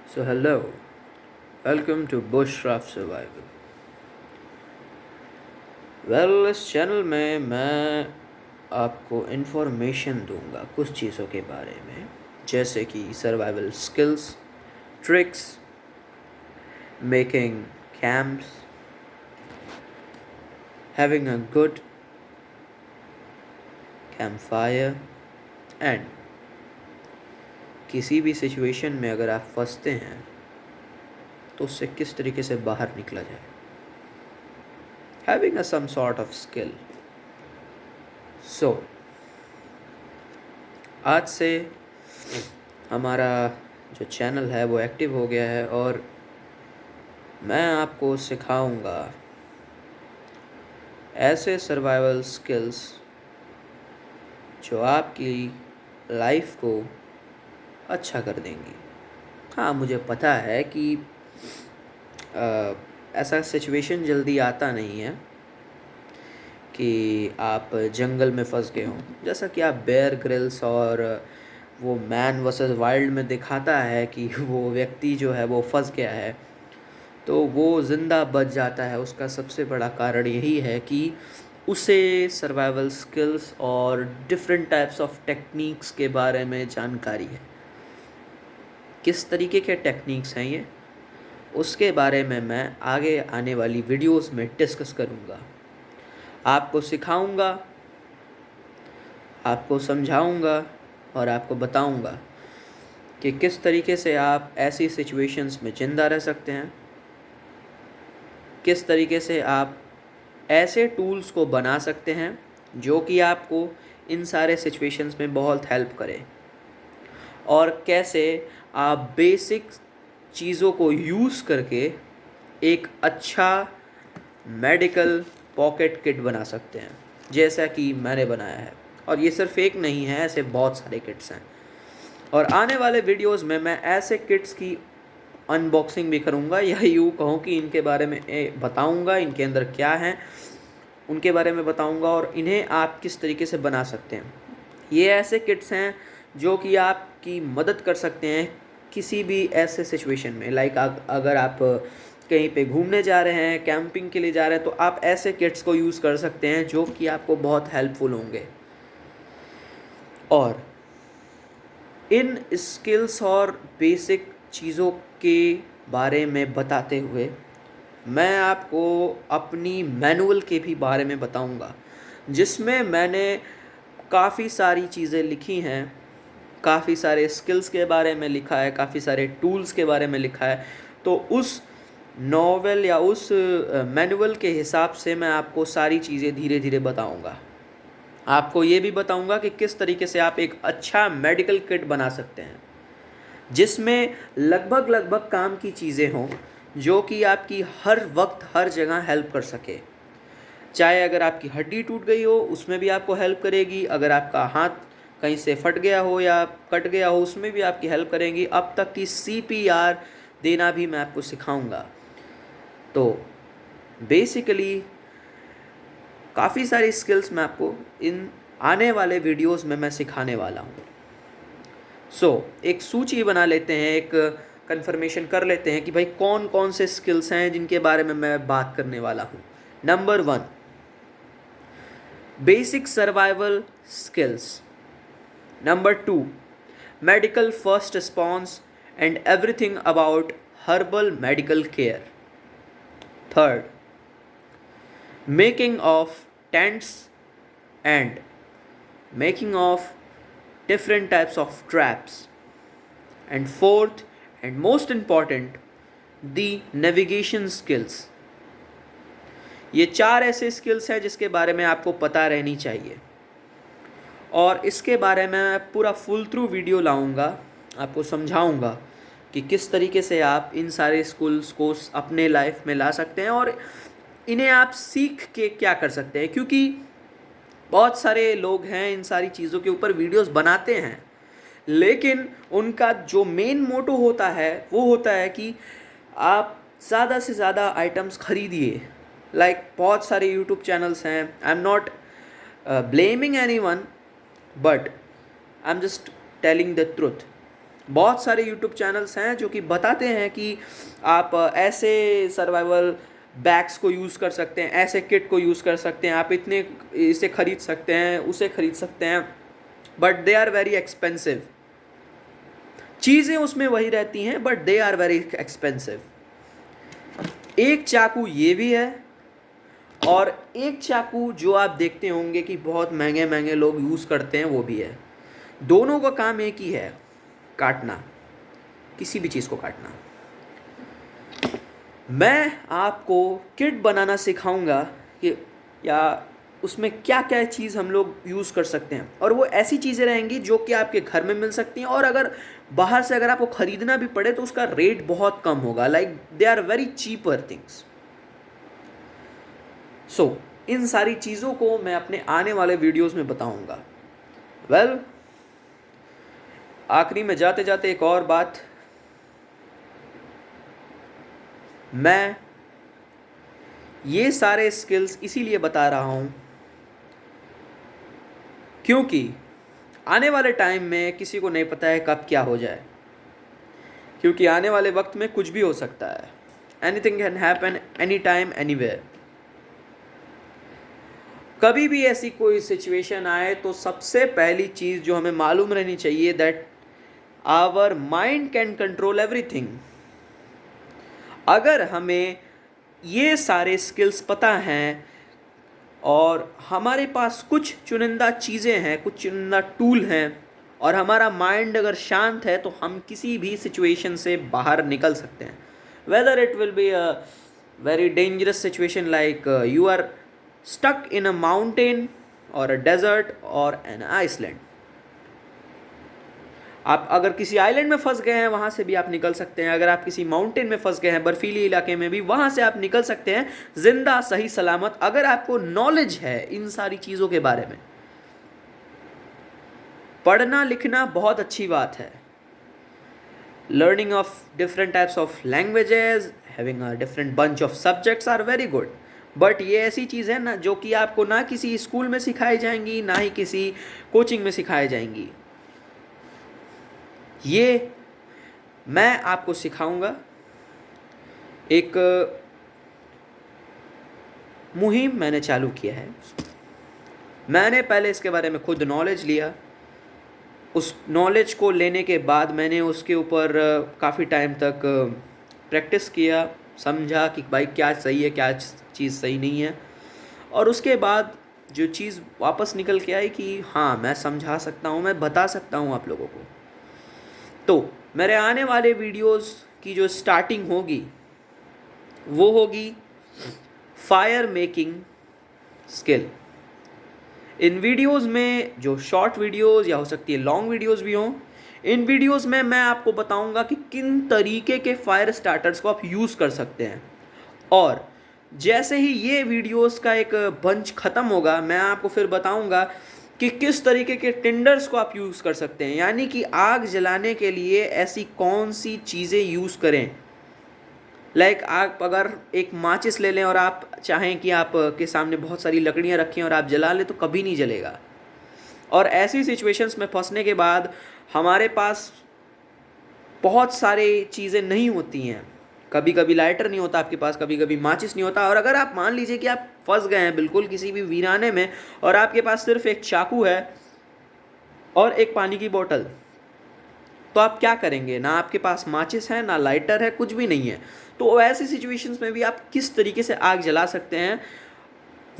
So hello, welcome to Bushcraft Survival. इस channel में मैं आपको इन्फॉर्मेशन दूंगा कुछ चीज़ों के बारे में, जैसे कि survival skills, tricks, making camps, having a good camp fire and किसी भी सिचुएशन में अगर आप फंसते हैं तो उससे किस तरीके से बाहर निकला जाए. Having some sort of skill. So, आज से हमारा जो चैनल है वो एक्टिव हो गया है और मैं आपको सिखाऊंगा ऐसे सर्वाइवल स्किल्स जो आपकी लाइफ को अच्छा कर देंगी. हाँ, मुझे पता है कि ऐसा सिचुएशन जल्दी आता नहीं है कि आप जंगल में फंस गए हों, जैसा कि आप बेयर ग्रिल्स और वो मैन वर्सेस वाइल्ड में दिखाता है कि वो व्यक्ति जो है वो फंस गया है तो वो ज़िंदा बच जाता है. उसका सबसे बड़ा कारण यही है कि उसे सर्वाइवल स्किल्स और डिफरेंट टाइप्स ऑफ टेक्निक्स के बारे में जानकारी है. किस तरीके के टेक्निक्स हैं ये, उसके बारे में मैं आगे आने वाली वीडियोस में डिस्कस करूँगा. आपको सिखाऊंगा, आपको समझाऊंगा और आपको बताऊंगा कि किस तरीके से आप ऐसी सिचुएशंस में ज़िंदा रह सकते हैं, किस तरीके से आप ऐसे टूल्स को बना सकते हैं जो कि आपको इन सारे सिचुएशंस में बहुत हेल्प करें, और कैसे आप बेसिक चीज़ों को यूज़ करके एक अच्छा मेडिकल पॉकेट किट बना सकते हैं, जैसा कि मैंने बनाया है. और ये सिर्फ एक नहीं है, ऐसे बहुत सारे किट्स हैं. और आने वाले वीडियोस में मैं ऐसे किट्स की अनबॉक्सिंग भी करूँगा, या यूँ कहूँ कि इनके बारे में बताऊँगा, इनके अंदर क्या है उनके बारे में बताऊँगा और इन्हें आप किस तरीके से बना सकते हैं. ये ऐसे किट्स हैं जो कि आपकी मदद कर सकते हैं किसी भी ऐसे सिचुएशन में. लाइक अगर आप कहीं पे घूमने जा रहे हैं, कैंपिंग के लिए जा रहे हैं, तो आप ऐसे किट्स को यूज़ कर सकते हैं जो कि आपको बहुत हेल्पफुल होंगे. और इन स्किल्स और बेसिक चीज़ों के बारे में बताते हुए मैं आपको अपनी मैनुअल के भी बारे में बताऊंगा, जिसमें मैंने काफ़ी सारी चीज़ें लिखी हैं, काफ़ी सारे स्किल्स के बारे में लिखा है, काफ़ी सारे टूल्स के बारे में लिखा है. तो उस नॉवेल या उस मैनुअल के हिसाब से मैं आपको सारी चीज़ें धीरे धीरे बताऊंगा. आपको ये भी बताऊंगा कि किस तरीके से आप एक अच्छा मेडिकल किट बना सकते हैं जिसमें लगभग काम की चीज़ें हों जो कि आपकी हर वक्त हर जगह हेल्प कर सके. चाहे अगर आपकी हड्डी टूट गई हो उसमें भी आपको हेल्प करेगी, अगर आपका हाथ कहीं से फट गया हो या कट गया हो उसमें भी आपकी हेल्प करेंगी, अब तक कि CPR देना भी मैं आपको सिखाऊंगा. तो बेसिकली काफ़ी सारी स्किल्स मैं आपको इन आने वाले वीडियोस में मैं सिखाने वाला हूँ. एक सूची बना लेते हैं, एक कंफर्मेशन कर लेते हैं कि भाई कौन कौन से स्किल्स हैं जिनके बारे में मैं बात करने वाला हूँ. Number 1, basic survival skills. Number 2, medical first response and everything about herbal medical care. Third, making of tents and making of different types of traps. And fourth and most important, the navigation skills. ये 4 ऐसे skills हैं जिसके बारे में आपको पता रहनी चाहिए, और इसके बारे में मैं पूरा फुल थ्रू वीडियो लाऊंगा, आपको समझाऊंगा कि किस तरीके से आप इन सारे स्किल्स को अपने लाइफ में ला सकते हैं और इन्हें आप सीख के क्या कर सकते हैं. क्योंकि बहुत सारे लोग हैं इन सारी चीज़ों के ऊपर वीडियोस बनाते हैं, लेकिन उनका जो मेन मोटो होता है वो होता है कि आप ज़्यादा से ज़्यादा आइटम्स खरीदिए. बहुत सारे यूट्यूब चैनल्स हैं, I am not blaming any one, but I am just telling the truth. बहुत सारे यूट्यूब चैनल्स हैं जो कि बताते हैं कि आप ऐसे सर्वाइवल बैग्स को यूज़ कर सकते हैं, ऐसे किट को यूज़ कर सकते हैं, आप इतने इसे खरीद सकते हैं, उसे खरीद सकते हैं, but they are very expensive. चीज़ें उसमें वही रहती हैं but they are very expensive. एक चाकू ये भी है और एक चाकू जो आप देखते होंगे कि बहुत महंगे महंगे लोग यूज़ करते हैं वो भी है। दोनों का काम एक ही है, काटना, किसी भी चीज़ को काटना। मैं आपको किट बनाना सिखाऊंगा कि या उसमें क्या क्या चीज़ हम लोग यूज़ कर सकते हैं, और वो ऐसी चीज़ें रहेंगी जो कि आपके घर में मिल सकती हैं, और अगर बाहर से अगर आपको ख़रीदना भी पड़े तो उसका रेट बहुत कम होगा, like they are very cheaper things. So इन सारी चीज़ों को मैं अपने आने वाले वीडियोस में बताऊंगा। वेल, आखिरी में जाते जाते एक और बात, मैं ये सारे स्किल्स इसीलिए बता रहा हूँ क्योंकि आने वाले टाइम में किसी को नहीं पता है कब क्या हो जाए, क्योंकि आने वाले वक्त में कुछ भी हो सकता है। Anything can happen any time anywhere. कभी भी ऐसी कोई सिचुएशन आए तो सबसे पहली चीज़ जो हमें मालूम रहनी चाहिए that our mind can control everything. अगर हमें ये सारे स्किल्स पता हैं और हमारे पास कुछ चुनिंदा चीज़ें हैं, कुछ चुनिंदा टूल हैं, और हमारा माइंड अगर शांत है तो हम किसी भी सिचुएशन से बाहर निकल सकते हैं। Whether it will be a very dangerous situation like you are stuck in a mountain or a desert or an island। आप अगर किसी आइलैंड में फंस गए हैं वहाँ से भी आप निकल सकते हैं, अगर आप किसी माउंटेन में फंस गए हैं बर्फीली इलाके में भी, वहाँ से आप निकल सकते हैं जिंदा सही सलामत, अगर आपको नॉलेज है इन सारी चीज़ों के बारे में। पढ़ना लिखना बहुत अच्छी बात है, learning of different types of languages, having a different bunch of subjects are very good, but ये ऐसी चीज़ है ना जो कि आपको ना किसी स्कूल में सिखाई जाएंगी ना ही किसी कोचिंग में सिखाई जाएंगी। ये मैं आपको सिखाऊंगा। एक मुहिम मैंने चालू किया है, मैंने पहले इसके बारे में खुद नॉलेज लिया, उस नॉलेज को लेने के बाद मैंने उसके ऊपर काफ़ी टाइम तक प्रैक्टिस किया, समझा कि भाई क्या सही है क्या चीज़ सही नहीं है, और उसके बाद जो चीज़ वापस निकल के आई कि हाँ मैं समझा सकता हूँ, मैं बता सकता हूँ आप लोगों को। तो मेरे आने वाले वीडियोस की जो स्टार्टिंग होगी वो होगी फायर मेकिंग स्किल। इन वीडियोस में जो शॉर्ट वीडियोस या हो सकती है लॉन्ग वीडियोस भी हों, इन वीडियोस में मैं आपको बताऊंगा कि किन तरीके के फायर स्टार्टर्स को आप यूज़ कर सकते हैं, और जैसे ही ये वीडियोस का एक बंच ख़त्म होगा मैं आपको फिर बताऊंगा कि किस तरीके के टिंडर्स को आप यूज़ कर सकते हैं, यानी कि आग जलाने के लिए ऐसी कौन सी चीज़ें यूज़ करें। लाइक आप अगर एक माचिस ले लें और आप चाहें कि आप के सामने बहुत सारी लकड़ियाँ रखें और आप जला लें तो कभी नहीं जलेगा। और ऐसी सिचुएशंस में फंसने के बाद हमारे पास बहुत सारे चीज़ें नहीं होती हैं, कभी कभी लाइटर नहीं होता आपके पास, कभी कभी माचिस नहीं होता, और अगर आप मान लीजिए कि आप फंस गए हैं बिल्कुल किसी भी वीराने में और आपके पास सिर्फ एक चाकू है और एक पानी की बोतल, तो आप क्या करेंगे? ना आपके पास माचिस है ना लाइटर है, कुछ भी नहीं है। तो ऐसी सिचुएशंस में भी आप किस तरीके से आग जला सकते हैं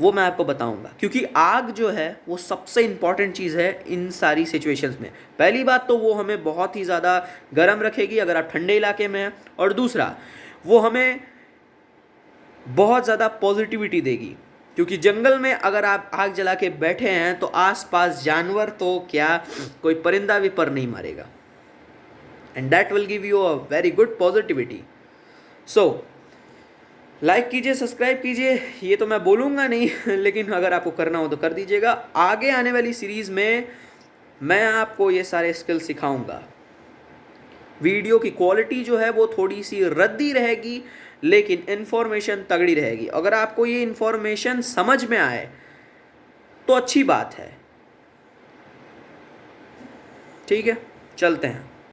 वो मैं आपको बताऊंगा, क्योंकि आग जो है वो सबसे इम्पॉर्टेंट चीज़ है इन सारी सिचुएशंस में। पहली बात तो वो हमें बहुत ही ज़्यादा गर्म रखेगी अगर आप ठंडे इलाके में हैं, और दूसरा वो हमें बहुत ज़्यादा पॉजिटिविटी देगी, क्योंकि जंगल में अगर आप आग जला के बैठे हैं तो आसपास जानवर तो क्या, कोई परिंदा भी पर नहीं मारेगा, and that will give you a very good positivity. So like कीजिए, सब्सक्राइब कीजिए, ये तो मैं बोलूँगा नहीं लेकिन अगर आपको करना हो तो कर दीजिएगा। आगे आने वाली सीरीज़ में मैं आपको ये सारे स्किल सिखाऊंगा। वीडियो की क्वालिटी जो है वो थोड़ी सी रद्दी रहेगी लेकिन इन्फॉर्मेशन तगड़ी रहेगी। अगर आपको ये इन्फॉर्मेशन समझ में आए तो अच्छी बात है। ठीक है, चलते हैं।